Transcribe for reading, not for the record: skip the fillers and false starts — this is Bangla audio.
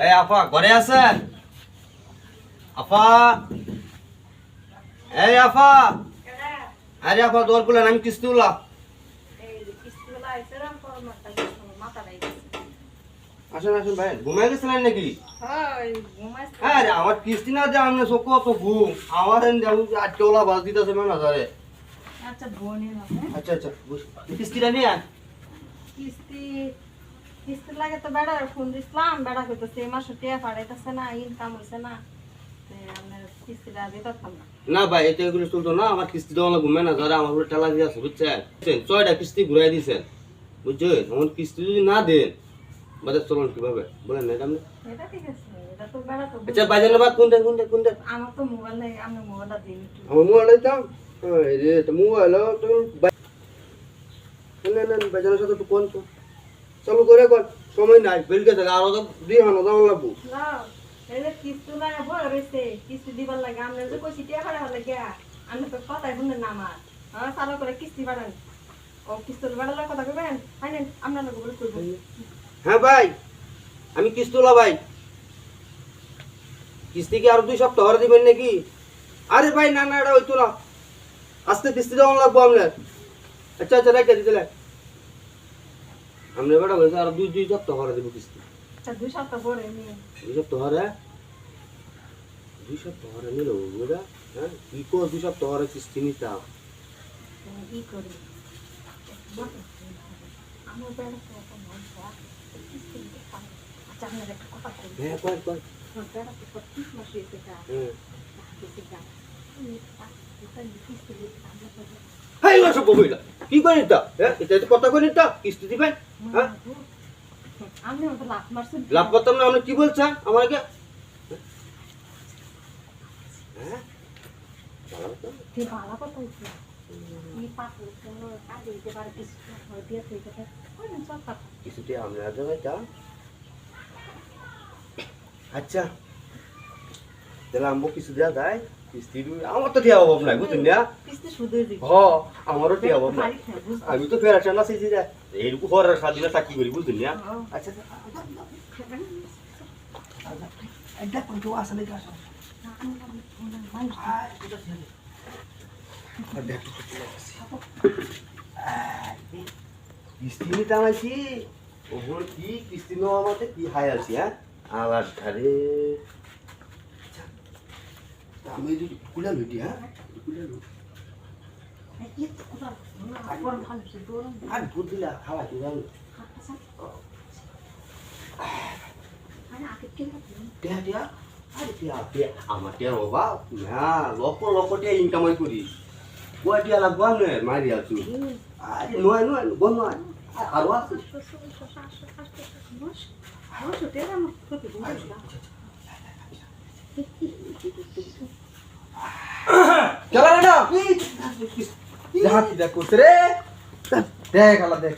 এই আপা ঘরে আছেন? আপা, এই আপা, আরে আপা দোয়ার খুলেন, আমি কিস্তি উঠলাম। আসেন আসেন ভাই, ঘুমাই গেছিলেন নাকি? আরে আমার কিস্তি না যে আমি সব কত ঘুম আমার আজকে ওলা বাস দিতেছে ম্যানেজারে। আচ্ছা বোনে আচ্ছা আচ্ছা কিস্তিটা নিয়ে আন। কিস্তি কিস্তি লাগে তো বেড়া ফোন দিছিলাম বেড়া কইতেছে এই মাসে টিয়া পাঠাইতেছে না ইনকাম হইছে না আমরা কিস্তিটা দিতাম না। না ভাই এটা এগুলো চলতো না, আমার কিস্তি দেওয়া লাগবে ম্যানেজারে আমার উপরে টেলা দিয়ে আছে বুঝছেন? 6টা কিস্তি ঘুরাই দিয়েছেন বুঝছেন? আমার কিস্তি যদি না দেন বাজার চলুন কিভাবে বলেন না এটা আপনি? এটা ঠিক আছে এটা তো বেড়া তো আচ্ছা বাজার না কোনটা কোনটা কোনটা আমার তো মোবাইল নাই আমি মোবাইলটা দিই একটু আমার মোবাইলটা দাও। এই রে তো মোবাইল তুমি না না বাজারের সাথে তো কোন তো চালু করে কোন সময় নাই বেল গেছে আর তো দুই হানো দাও লাগবো না এই যে কিস্তি লাগে বড় রইছে কিস্তি দিবার লাগে আমরা যে কইছি টিয়া পাঠা লাগে আমি তো কথাই শুনলেন না আমার হ্যাঁ চালু করে কিস্তি বাড়ান ও কিস্তি বাড়ানোর কথা কইবেন ফাইনাল আমরা লোক বলে কইব। হ্যাঁ ভাই আমি কিস্তি তোলা ভাই, কিস্তি কি আর 2 সপ্তাহ হরে দিবেন নাকি? আরে ভাই না না এটা হইতো না, আজকে কিস্তি দেওয়া লাগবো আপনার। আচ্ছা আচ্ছা রাখতে দিতে আমরা বেটা বলছে আর 2 সপ্তাহ হরে দেবো কিস্তি। আচ্ছা 2 সপ্তাহ পরে নিয়ে 2 সপ্তাহ হরে 2 সপ্তাহ হরে নিল ওরা। হ্যাঁ কি কো 2 সপ্তাহ হরে কিস্তি নিতাম কি করি আমার বেড়া তো এখন কিস্তি দিতে পারে। আচ্ছা আপনার একটা কথা কই হ্যাঁ কয় কয় আমার বেড়া তো 25 মাস হয়েছে কা হ্যাঁ কিস্তি কা কিস্তি দিতে আমরা তো হাই ওসব বইলা কি করে নিতা? হ্যাঁ এটা তো কথা কই নিতা কিস্তি দিবেন? হ্যাঁ আমি তো লাভ মারছি লাভ করতাম না আপনি কি বলছেন আমাকে? হ্যাঁ কি ভালো কথা হইছে এই পাপু কোন কাজে দিতে পারে কিছু হয় দিয়ে থেকে ওই সব কথা কিছুটি আমরা দেখাইতাম। আচ্ছা তাহলে আমবো কিছু দেওয়া যায় কিস্তি আমার তো টিয়া অভাব নাই বুঝলেন না? কিস্তি শুধু দিই হ আমারও টিয়া অভাব নাই, আমি তো ফেরা টানা সেই যে এইরকম হওয়ার স্বাধীনতা চাকরি করি বুঝলেন না? আচ্ছা এটা কোনটা আসলে কি আসলে কিস্তি নিতে আমাইছি ওহর কি কিস্তি নেওয়া আমাতে কি হাই আছি। হ্যাঁ আবার ধারে আমি যদি কুলা লইটি। হ্যাঁ কুলা লই আর দুধ দিলা খাওয়া কি জানো টিয়া টিয়া আরে টিয়া টিয়া আমার টিয়ার অভাব না, লক্ষ লক্ষ টিয়া ইনকাম করি কয় টিয়া লাগবো আমি মারি আছো। আরে নয় নয় বল নয় আরো আছে খেলা না দেখ রে দেখ খেলা দেখ